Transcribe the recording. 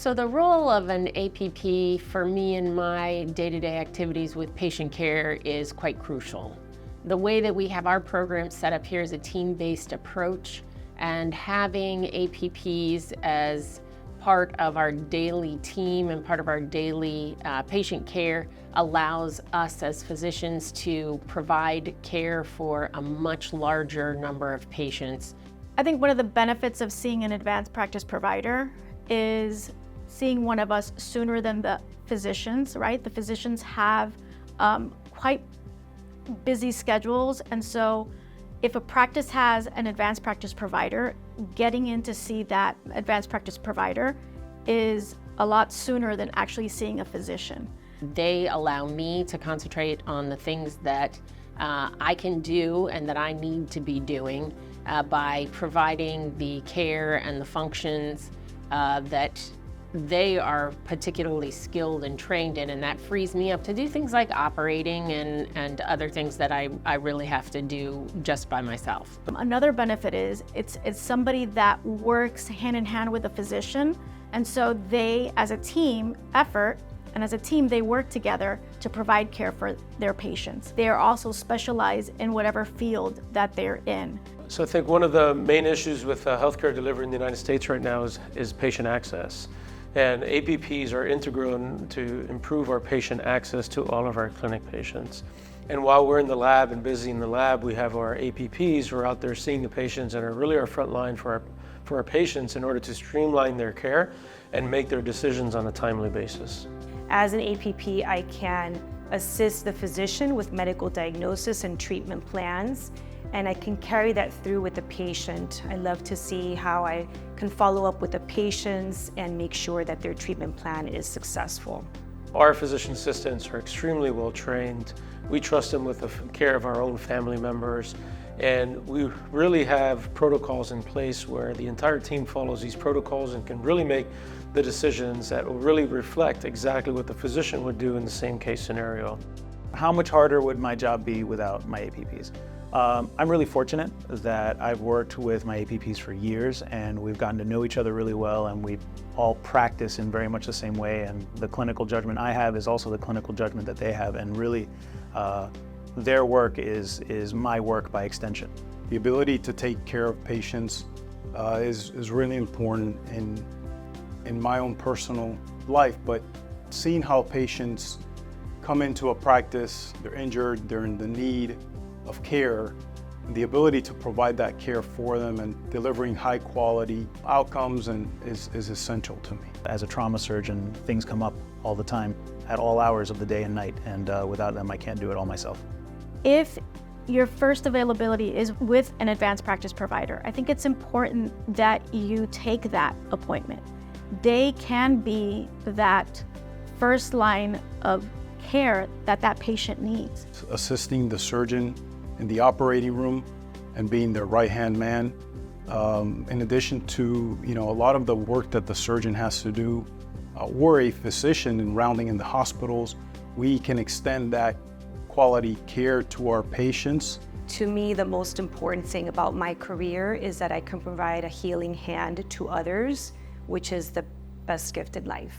So the role of an APP for me in my day-to-day activities with patient care is quite crucial. The way that we have our program set up here is a team-based approach, and having APPs as part of our daily team and part of our daily patient care allows us as physicians to provide care for a much larger number of patients. I think one of the benefits of seeing an advanced practice provider is seeing one of us sooner than the physicians, right? The physicians have quite busy schedules, and so if a practice has an advanced practice provider, getting in to see that advanced practice provider is a lot sooner than actually seeing a physician. They allow me to concentrate on the things that I can do and that I need to be doing by providing the care and the functions that they are particularly skilled and trained in, and that frees me up to do things like operating and other things that I really have to do just by myself. Another benefit is it's somebody that works hand in hand with a physician, and so they, as a team effort, and as a team, they work together to provide care for their patients. They are also specialized in whatever field that they're in. So I think one of the main issues with healthcare delivery in the United States right now is patient access. And APPs are integral to improve our patient access to all of our clinic patients. And while we're in the lab and busy in the lab, we have our APPs who are out there seeing the patients and are really our front line for our patients in order to streamline their care and make their decisions on a timely basis. As an APP, I can assist the physician with medical diagnosis and treatment plans, and I can carry that through with the patient. I love to see how I can follow up with the patients and make sure that their treatment plan is successful. Our physician assistants are extremely well trained. We trust them with the care of our own family members, and we really have protocols in place where the entire team follows these protocols and can really make the decisions that will really reflect exactly what the physician would do in the same case scenario. How much harder would my job be without my APPs? I'm really fortunate that I've worked with my APPs for years, and we've gotten to know each other really well, and we all practice in very much the same way, and the clinical judgment I have is also the clinical judgment that they have, and really their work is my work by extension. The ability to take care of patients is really important in my own personal life, but seeing how patients come into a practice, they're injured, they're in the need of care, and the ability to provide that care for them and delivering high quality outcomes is essential to me. As a trauma surgeon, things come up all the time at all hours of the day and night, and without them I can't do it all myself. If your first availability is with an advanced practice provider, I think it's important that you take that appointment. They can be that first line of care that patient needs. Assisting the surgeon in the operating room and being their right-hand man, in addition to a lot of the work that the surgeon has to do, we're a physician in rounding in the hospitals. We can extend that quality care to our patients. To me, the most important thing about my career is that I can provide a healing hand to others, which is the best gift in life.